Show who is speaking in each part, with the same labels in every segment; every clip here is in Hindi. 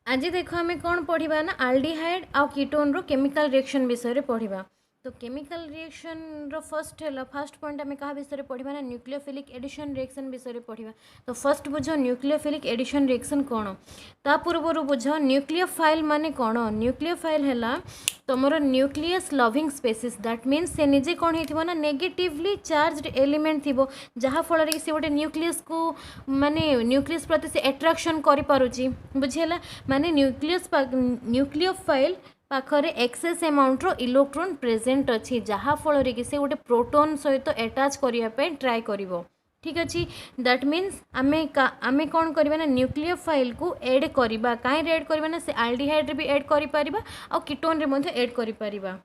Speaker 1: आज देख आम कौन पढ़ा ना आल्डिहाइड आउ कीटोन रो केमिकल रिएक्शन विषय रे पढ़ा। तो chemical reaction row first point आम क्या विषय पढ़ा ना न्यूक्लियोफिलिक एडिशन रिएक्शन विषय पढ़ा। तो फर्स्ट बुझ न्यूक्लियोफिलिक एडिशन रिएक्शन कौन, ता पूर्व बुझ न्यूक्लियोफाइल माने कौन। न्यूक्लियोफाइल है तुमर nucleus loving species, that means से निजे कौन हो ना नेगेटिवली चार्ज एलिमेंट थी, जहाँफल कि से गोटे न्यूक्लियस को माने न्यूक्लियस प्रति से एट्राक्शन करुच्ची बुझीगला। माने न्यूक्लियोफाइल पाखरे एक्सेस अमाउंट रो इलेक्ट्रॉन प्रेजेंट अच्छी, जहाँफल कि से गोटे प्रोटोन सहित अटैच करने ट्राए करिवो। ठीक अच्छे, दैट मीन्स आमे कौन करवा ना न्यूक्लियोफाइल को एड करवा। कहीं एड करवा ना से आल्डिहाइड रे भी एड करिपरिबा आ कीटोन रे मध्य एड करिपरिबा।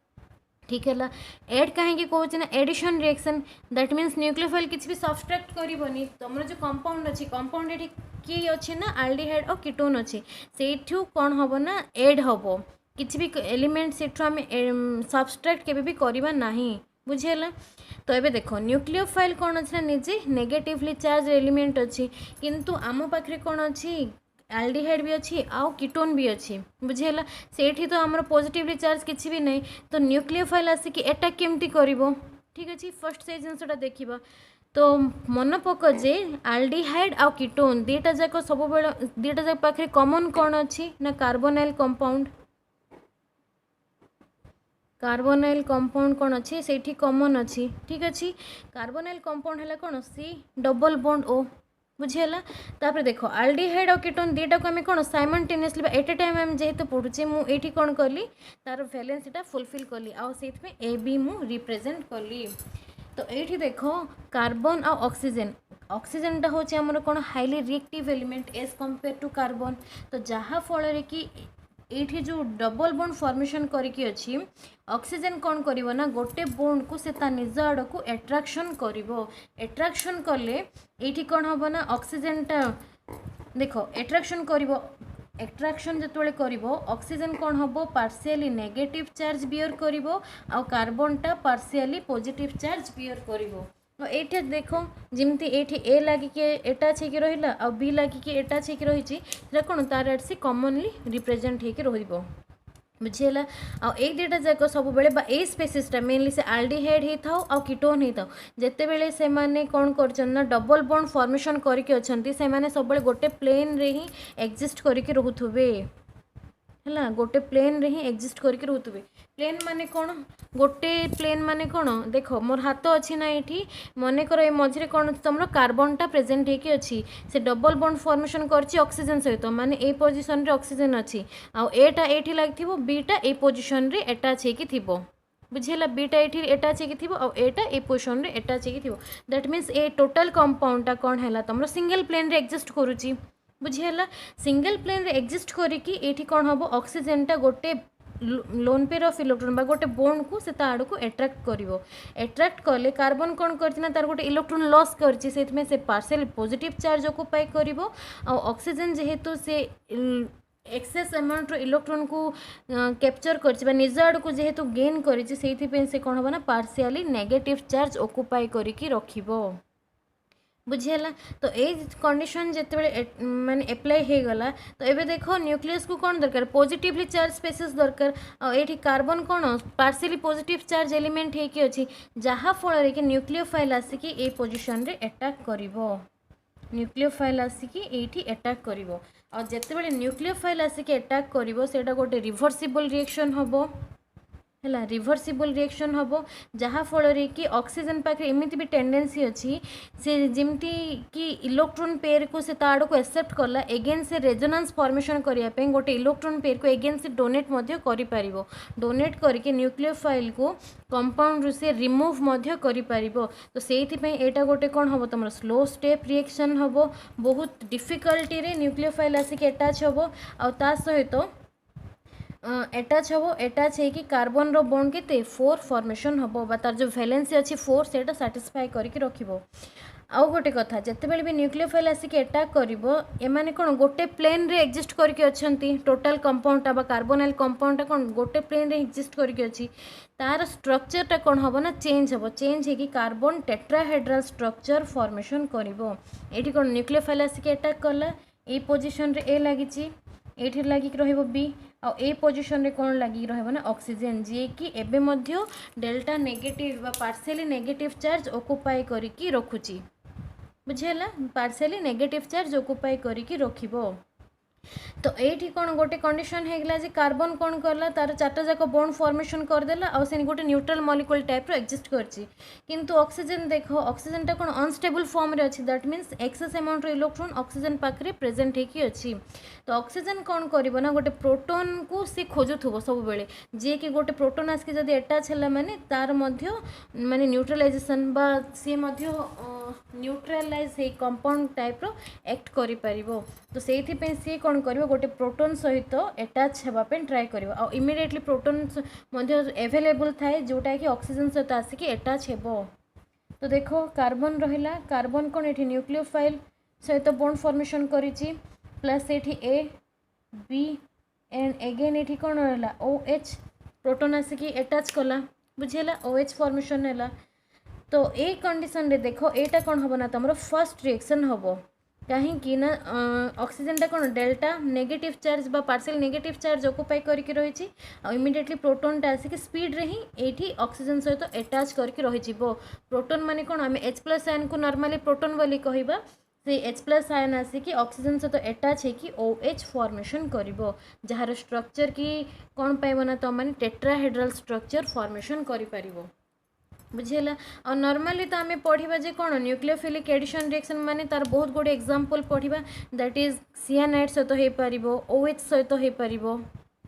Speaker 1: ठीक है, एड कहीं कौन ना addition reaction, that means nucleophile किसी भी सब्सट्रैक्ट करनी। तुम जो कंपाउंड अच्छी कंपाउंड ये किए अच्छे ना आल्डिहाइड और कीटोन अच्छे, से कौन हम ना एड हम किसी भी एलिमेंट से आम सब्सट्रैक्ट केबे भी करवा नहीं बुझीगला। तो ये देख न्यूक्लियोफाइल कौन अच्छे ना निजे नेगेटिवली चार्ज एलिमेंट अच्छी, किंतु आम पाखे कौन अच्छी आल्डिहाइड भी अच्छी आउ कीटोन भी अच्छी बुझीगला। सेठी तो आमर पॉजिटिवली चार्ज किसी भी नहीं, तो न्यूक्लियोफाइल आसिक एटा केमती करिवो। ठीक अच्छे, फर्स्ट से जिनसा देखा। तो मन पक जे आल्डिहाइड आउ कीटोन दीटा जाक सब दीटा जाक पाखे कॉमन कौन अच्छी ना कार्बोनाइल कंपाउंड। कार्बोनाइल कंपाउंड कौन अच्छी से कॉमन अच्छी। ठीक अच्छे, कार्बोनाइल कंपाउंड है कौन सी डबल बॉन्ड ओ बुझीगला। तापर देख आल्डिहाइड और कीटोन दीटा को आम कौन साइमल्टेनियसली एट ए टाइम आम जेहेतु पढ़ुचे मुझे कौन कली तार भैलेंसीटा फुलफिल कली आउ से ए बी मु रिप्रेजेंट कली। तो ये देख कार्बन आ ऑक्सीजन, ऑक्सीजनटा हूँ आमर कौन highly reactive element as compare to carbon. तो जहाँ फल कि ये जो डबल बॉन्ड फॉर्मेशन करके अच्छी ऑक्सीजन कौन करिवो ना गोटे बॉन्ड को से निज आड़ को एट्राक्शन करिवो। एट्राक्शन कले ये कौन हम ना ऑक्सीजनटा देख एट्राक्शन करिवो। एट्राक्शन जो करिवो ऑक्सीजन कौन हम पार्शियली नेगेटिव चार्ज बियर करिवो आ कार्बनटा पार्शियली पॉजिटिव चार्ज बियर करिवो। ये देख जमती ये ए लगिके एटाच होकर रहा आ बी लगिके एटाच होकर रही कौन तार आर सी कॉमनली रिप्रेजेंट होकर रहिबो बुझीगला। आ दुटा जाक सब ए स्पेसीसटा मेनली से आल्डिहाइड होता आ कीटोन होता जिते बेले से माने कौन कर डबल बॉन्ड फॉर्मेशन करके अच्छा से माने सब गोटे प्लेन रे ही एक्जिस्ट करके रोथुबे है, गोटे प्लेन रे ही एक्जिस्ट करके रोथुबे। प्लेन माने कौन गोटे प्लेन माने कौन देख मोर हाथ अच्छी ना ये मन कर ये मझे कौन तुम कार्बनटा प्रेजेंट होगी अच्छी से डबल बॉन्ड फॉर्मेशन करछि ऑक्सीजन सहित माने ए पोजीशन रे ऑक्सीजन अच्छी आ एटा एठी लागिथिबो बीटा ए पोजीशन रे अटैच होकी थिबो बुझीगला। बीटा ये अटैच होकी थिबो आ एटा ए पोजीशन रे अटैच होकी थिबो। दैट मीन्स ए टोटल कंपाउंडटा कौन हैला तुम सिंगल प्लेन रे एक्जिस्ट करुची बुझीगला। सिंगल प्लेन रे एक्जिस्ट करिकी एठी कौन हम ऑक्सीजनटा गोटे लोन पेयर ऑफ इलेक्ट्रॉन बा गोटे बॉन्ड को से आड़ को एट्राक्ट करिवो। एट्राक्ट कले कार्बन कौन करना तार गोटे इलेक्ट्रॉन लॉस करछि से पार्शियल पॉजिटिव चार्ज ऑक्युपाई करिवो आ ऑक्सीजन जेहेतु से एक्सेस अमाउंट इलेक्ट्रॉन को कैप्चर कर निज आड़ को जेहेतु गेन करिछि से कौन हम ना पार्शियली नेगेटिव चार्ज ऑक्युपाई करिकी रखिबो बुझीगला। तो ये कंडीशन जिते माने एप्लाई हो गला। तो ये देख न्यूक्लियस को कौन दरकार पॉजिटिवली चार्ज स्पेसीस दरकार आ ये कार्बन कौन पार्शियली पॉजिटिव चार्ज एलिमेंट होकी अच्छी जहाँ फल कि न्यूक्लियोफाइल आसिकी ए पोजीशन रे अटैक करिवो। न्यूक्लियोफाइल आसिकी एठी अटैक करिवो आ जेतेबेले न्यूक्लियोफाइल आसिकी अटैक करिवो सेटा गोटे रिवर्सिबल रिएक्शन होबो है, रिवर्सिबल रिएक्शन हम जहाँ फल कि ऑक्सीजन पाखे एमती भी टेंडेंसी अच्छी से जमती कि इलेक्ट्रॉन पेयर को से आड़ को एक्सेप्ट कला एगेन से रेजोनेंस फॉर्मेशन करने गोटे इलेक्ट्रॉन पेयर को एगेन से डोनेट कर डोनेट करके न्यूक्लियोफाइल को कंपाउंड रू से रिमूव कर। तो से यहाँ गोटे कौन हम तुम स्लो स्टेप रिएक्शन हम बहुत डिफिकल्टी रे न्यूक्लियोफाइल आसिक अटैच हम आ सहित अटैच हम अटैच होगी कार्बन रो बॉन्ड के 4 फॉर्मेशन हम तार जो वैलेंसी अच्छी 4 से साटिस्फाई करके रखिबो। आउ गोटे कथा जितेबाला भी न्यूक्लियोफाइल आसिक अटैक कर कौन गोटे प्लेन रे एक्जिस्ट करके अच्छी टोटाल कंपाउंडटा बा कार्बोनाइल कंपाउंडटा कौन गोटे प्लेन रे एक्जिस्ट करके अच्छी तार स्ट्रक्चरटा कौन हम ना चेंज होगी कार्बन टेट्राहेड्रल स्ट्रक्चर फॉर्मेशन करिवो। एठी कौन न्यूक्लियोफाइल आसिक अटैक कला ए पोजीशन रे ए लागिची ये लगिक रही आ पोजिशन रे कौन लगिक रहा ऑक्सीजन जी कि एबे मध्य डेल्टा नेगेटिव बा पार्शियली नेगेटिव चार्ज ऑक्युपाई करिकी रखुची बुझेला पार्शियली नेगेटिव चार्ज ऑक्युपाई करिकी रखिबो। तो ये कौन गोटे कंडीशन होगा जे कार्बन कौन कला तार चार्टा जाक बॉन्ड फॉर्मेशन करदेला और से गोटे न्यूट्रल मॉलिक्यूल टाइप रो एक्जिस्ट करछि किंतु ऑक्सीजन देखो ऑक्सीजन टा कौन अनस्टेबल फॉर्म रे अछि दैट मीन्स एक्सेस अमाउंट रो इलेक्ट्रॉन ऑक्सीजन पाखरे प्रेजेंट हेकी अछि। तो ऑक्सीजन कौन करिवो ना गोटे प्रोटॉन को से खोजुथबो सब बेले जे कि गोटे प्रोटॉन आसके जदी अटैच हला माने तार मध्य माने न्यूट्रलाइजेशन बा से मध्य न्यूट्रलाइज हे कंपाउंड टाइप रो एक्ट करि परिबो। तो सेथि पे से कौन करिवो गोटे प्रोटॉन सहित अटैच हेबा पे ट्राई करिवो आ इमिडिएटली प्रोटॉन मध्य अवेलेबल थाए जोटा कि ऑक्सीजन सहित आसिक अटैच हेबो। तो देखो कार्बन रहिला कार्बन कौन एठी न्यूक्लियोफाइल सहित बॉन्ड फॉर्मेशन करिछि प्लस एठी ए बी एंड अगेन एठी कौन रहिला OH प्रोटॉन आसिक अटैच कला बुझेला OH फॉर्मेशन हैला। तो ए कंडीशन रे देखो एटा कौन होबो ना तमरो फर्स्ट रिएक्शन होबो कहीं ना ऑक्सीजन टा कौन डेल्टा नेगेटिव चार्ज बा पार्शियल नेगेटिव चार्ज ऑक्युपाई करके रही इमिडिएटली प्रोटॉन टा आसिक स्पीड रे ही एठी ऑक्सीजन सहित अटैच करके रही प्रोटॉन माने कौन आम H+ आयन को नॉर्मली प्रोटॉन बोली कहबा से H+ आयन आसिक ऑक्सीजन सहित अटैच होकि OH फॉर्मेशन करिवो जहार स्ट्रक्चर की कौन पाइबो ना तो माने टेट्राहेड्रल स्ट्रक्चर फॉर्मेशन करि परिवो बुझेला। और नॉर्मली तो आम पढ़ा जे कौन न्यूक्लियोफिलिक एडिशन रिएक्शन माने तार बहुत गुड़े एग्जांपल पढ़ा दैट इज सियानाइड सहित हो पारिबो OH सहित हो पारिबो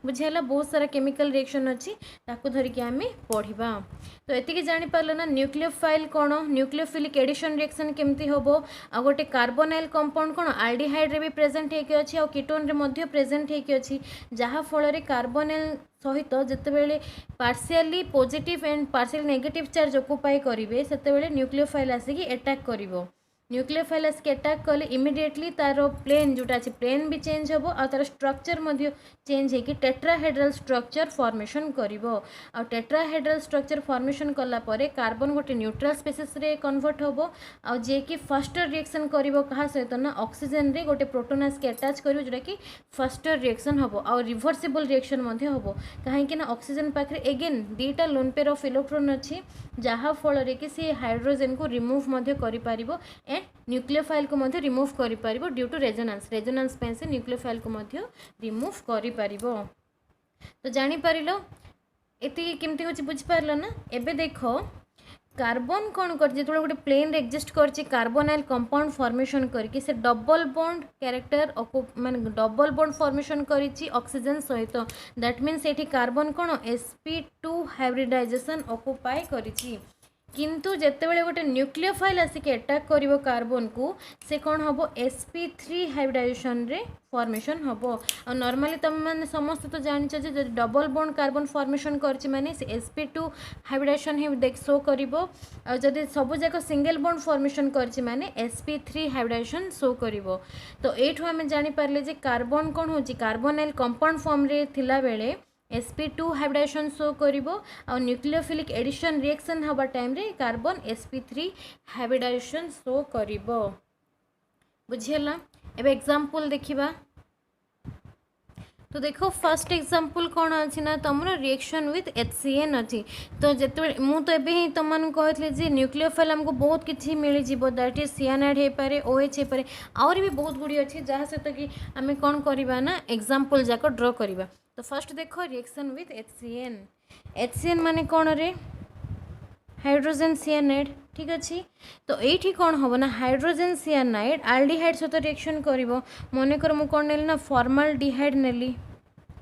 Speaker 1: बुझेला बहुत सारा केमिकल रिएक्शन अच्छी ताकू धरिकी आम पढ़ा। तो एतिकी जानी पारल ना न्यूक्लियोफाइल कौन न्यूक्लियोफिलिक एडिशन रिएक्शन केमती होबो आ गोटे कार्बोनाइल कंपाउंड कौन आल्डिहाइड रे भी प्रेजेंट हेकी अछि आ कीटोन रे मध्य प्रेजेंट हेकी अछि जहा फल रे कार्बोनाइल सहित जितेबेले partially positive and partial negative charge occupy करिवे सेतेबेले न्यूक्लियोफाइल आसिकी अटैक करिवो न्यूक्लियोफाइल आसिकी अटैक कले इमिडिएटली तार प्लेन जोटा अछि प्लेन भी चेंज होबो आ तार स्ट्रक्चर मध्य चेंज हेकी टेट्राहेड्रल स्ट्रक्चर फॉर्मेशन करिवो आ टेट्राहेड्रल स्ट्रक्चर फॉर्मेशन कला परे कार्बन गोटे न्यूट्रल स्पीसीज रे कन्वर्ट होबो आ जे कि फर्स्टर रिएक्शन करिवो कहा सहित ना ऑक्सीजन रे गोटे प्रोटॉन आसिकी अटैच करिवो जोटा कि फर्स्टर रिएक्शन होबो आ रिवर्सिबल रिएक्शन मध्य होबो काहे कि ना ऑक्सीजन पाखरे अगेन दीटा लोन पेयर ऑफ इलेक्ट्रॉन अछि जहा फल रे कि से हाइड्रोजन को रिमूव मध्य करि पारिबो एंड न्यूक्लियोफाइल को मध्य रिमूव करि पारिबो ड्यू टू रेजोनेंस पे से न्यूक्लियोफाइल को मध्य रिमूव करि पारिबो। तो जानि पारिलो एति केमती होछि बुझ पारलो ना। एबे देखो कार्बन कौन कर जो गोटे प्लेन एक्जिस्ट करछि कार्बोनाइल कंपाउंड फॉर्मेशन करके से डबल बॉन्ड कैरेक्टर माने डबल बॉन्ड फॉर्मेशन करिछि ऑक्सीजन सहित दैट मीन्स एठी कार्बन कौन sp2 हाइब्रिडाइजेशन ऑक्युपाई करिछि किंतु जेतेबेले गोटे न्यूक्लियोफाइल आसिक अटैक करिवो कार्बन को से कौन हम sp3 हाइब्रिडाइजेशन रे फॉर्मेशन हम और नॉर्मली तुम मैंने समस्त तो जानिछ जे डबल बॉन्ड कार्बन फॉर्मेशन करछि माने से sp2 हाइब्रिडाइजेशन ही देख शो करिवो और जदि सब जाक सिंगल बॉन्ड फॉर्मेशन करछि माने sp3 हाइब्रिडाइजेशन शो करिवो। तो एठो हम जानि पारले जे कार्बन कौन होछि कार्बोनाइल कंपाउंड फॉर्म रे थिला बेले sp2 हाइब्रिडाइजेशन शो करिवो और न्यूक्लियोफिलिक एडिशन रिएक्शन हवा टाइम रे कार्बन sp3 हाइब्रिडाइजेशन शो करिवो बुझियला। एबे एग्जांपल देखिबा। तो देखो फर्स्ट एग्जांपल कौन अच्छी ना तुम रिएक्शन विथ HCN अच्छी तो जिते मुझे ही तुम कहते जे न्यूक्लियोफाइल आमको बहुत किसी मिल जाव दैट इज सियानाइड हो पारे OH हो पारे आउरी भी बहुत गुड़ी अच्छी जहाँ सहित कि आम कौन करवा ना एग्जांपल जाक ड्र करवा। तो फर्स्ट देखो रिएक्शन विथ HCN माने कौन रे हाइड्रोजन सियानाइड ठीक अच्छे। तो ये कौन हम ना हाइड्रोजन सियानाइड आल्डिहाइड सहित रिएक्शन करिवो मनकर मु कौन नेली ना फॉर्माल्डिहाइड नेली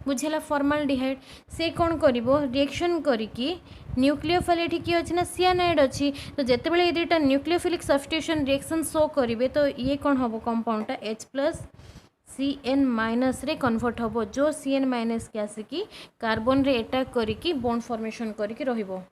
Speaker 1: बुझेला फॉर्माल्डिहाइड से कौन करिवो रिएक्शन करिकी न्यूक्लियोफाइल ये किए अच्छी ना सियानाइड अच्छी तो जितेबाला ये दुईटा न्यूक्लियोफिलिक सब्स्टिट्यूशन रिएक्शन शो करेंगे तो ये कौन हम कंपाउंडटा H+CN- रे कन्वर्ट हम जो CN- के आसिकी कार्बन रे अटैक करिकी बॉन्ड फॉर्मेशन करिकी रहिबो।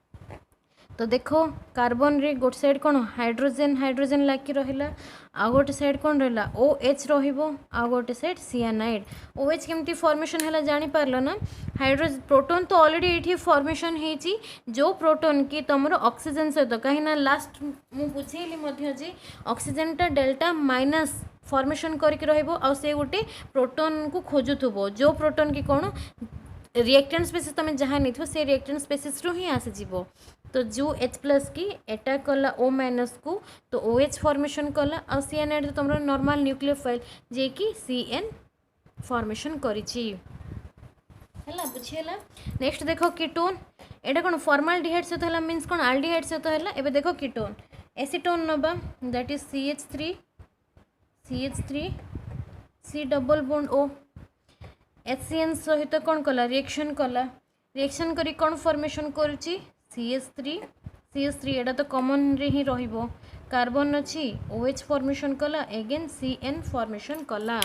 Speaker 1: तो देखो कार्बन रे गोटे साइड कौन हाइड्रोजन लागी रहा आ गोटे साइड कौन रहा OH रहिबो आ गोटे साइड सियानाइड OH केमती फॉर्मेशन है जानी पारलो ना हाइड्रोजन प्रोटॉन तो ऑलरेडी ये फॉर्मेशन होती जो प्रोटॉन की तुम ऑक्सीजन सहित कहीं लास्ट मुझे ऑक्सीजन टा डेल्टा माइनस फॉर्मेशन करके रहइबो आ से गोटे प्रोटॉन को खोजुथुबो जो प्रोटॉन की कोन रिएक्टेंट स्पेसीस तुम जहाँ नहीं से रिएक्टेंट स्पेसीस रु ही आसीजिवो तो जो H प्लस की एटा कला O माइनस को तो OH फॉर्मेशन कला आ CN तो तुम नॉर्मल न्यूक्लियोफाइल जे कि CN फॉर्मेशन करिछि हैला बुझियला। नेक्स्ट देखो कीटोन एटा कोन फॉर्माल्डिहाइड सहित हला मींस कोन आल्डिहाइड सहित हला एबे देखो कीटोन एसीटोन नबा that is CH3 C double bond O HCN सहित कौन कला रिएक्शन करी कौन फॉर्मेशन करुच्ची CH3 एटा तो कॉमन रे ही रहिबो कार्बन अच्छी OH फॉर्मेशन कला अगेन CN फॉर्मेशन कला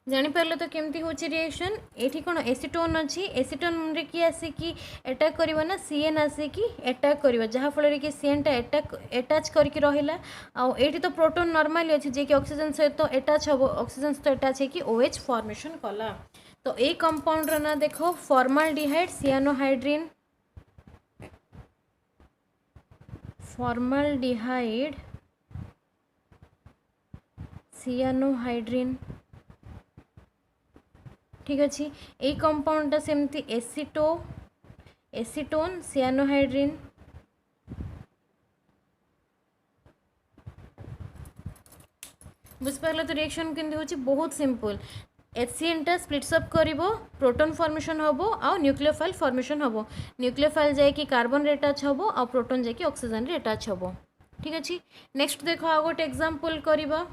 Speaker 1: जानीपारे तो केमती हूँ रिएक्शन ये कौन एसीटोन अच्छी एसीटोन रे कि आसिकी अटैक करवा ना CN आसिकी अटैक करवा जहाँफल कि CN टा अटैच करके रहिला आउ एठी तो प्रोटोन नॉर्मली अच्छी जे कि ऑक्सीजन सहित तो अटैच हम ऑक्सीजन सहित अटैच है कि OH फॉर्मेशन कला तो ये कंपाउंड ना देखो फॉर्माल्डिहाइड सियानोहाइड्रिन फॉर्माल्डिहाइड सियानोहाइड्रिन ठीक अच्छे ये कंपाउंडटा सेमती एसीटोन सियानोहाइड्रिन बुझिपारे तो रिएक्शन केमती होची बहुत सिंपल HCN टा स्प्लिट्स अप करिवो प्रोटॉन फॉर्मेशन हबो आ न्यूक्लियोफाइल फॉर्मेशन हबो न्यूक्लियोफाइल जाय कि कार्बन रे अटैच हबो आ प्रोटॉन जाय कि ऑक्सीजन रे अटैच हबो ठीक अच्छे। नेक्स्ट देखो आ गोटे एग्जांपल करिबा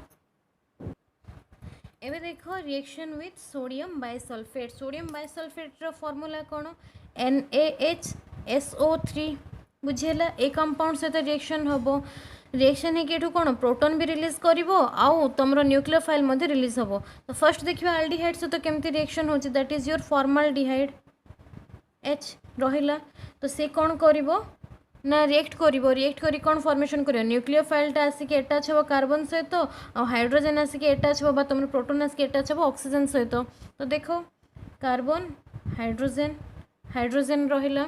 Speaker 1: एबे देखो रिएक्शन विथ सोडियम बाइसल्फेट रो फार्मूला कौन NaHSO3 बुझेला ए कंपाउंड सहित रिएक्शन हबो रिएक्शन है कि कौन प्रोटॉन भी रिलीज करिवो आउ तुमरो न्यूक्लियोफाइल मध्ये रिलीज हबो तो फर्स्ट देखिबा आल्डिहाइड सहित केमती रिएक्शन होची that is your formaldehyde H रहिला तो से कौन करिवो ना रिएक्ट करी कौन फॉर्मेशन करियो न्यूक्लियोफाइलटा आसिक अटैच हो कार्बन सहित आ हाइड्रोजन आसिक अटैच हो तुम प्रोटॉन आसिक अटैच हो ऑक्सीजन सहित तो देखो कार्बन हाइड्रोजन रहिला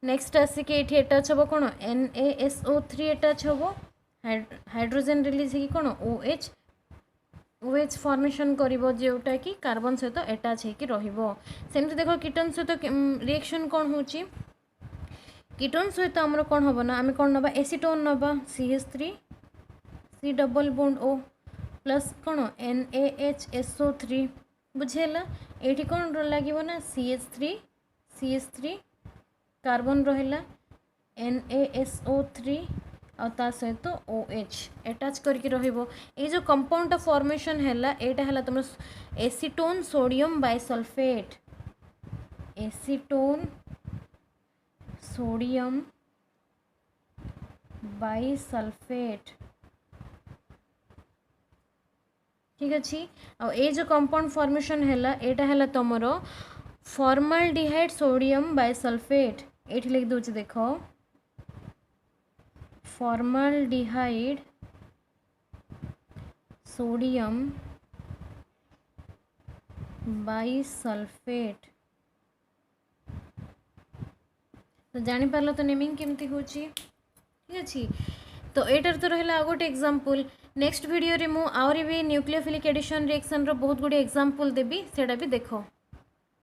Speaker 1: नेक्स्ट आसिक ये अटैच हो कौन NaSO3 अटैच हो हाइड्रोजन रिलीज है कौन OH फॉर्मेशन करिवो जोटा कि कार्बन सहित अटैच होकर रहिबो सेमती देखो कीटोन सहित रिएक्शन कौन होची कीटोन सहित आमर कौन हम ना आम कौन ना एसीटोन नवा CH3 C double bond O plus कौन NaHSO3 बुझेला ये कौन लगे ना CH3 कार्बन रहिला NaSO3 आ ता सहित OH अटैच करके रहिबो ये जो कंपाउंड फॉर्मेशन हैला एटा हैला तुम acetone sodium bisulphate acetone sodium bisulphate ठीक अच्छे आ ये जो कंपाउंड फॉर्मेशन हैला एटा हैला तुमरो फॉर्माल्डिहाइड सोडियम बाइसल्फेट एठी लिख दूची देखो फॉर्माल्डिहाइड सोडियम बाइसल्फेट तो जानीपार तो नेमिंग केमती हो ठीक अच्छे तो एटार तो रहा गोटे एग्जांपल नेक्स्ट वीडियो रे मु आउरी भी न्यूक्लियोफिलिक एडिशन रिएक्शन रो बहुत गुडी एग्जांपल देबी सेटा भी देखो।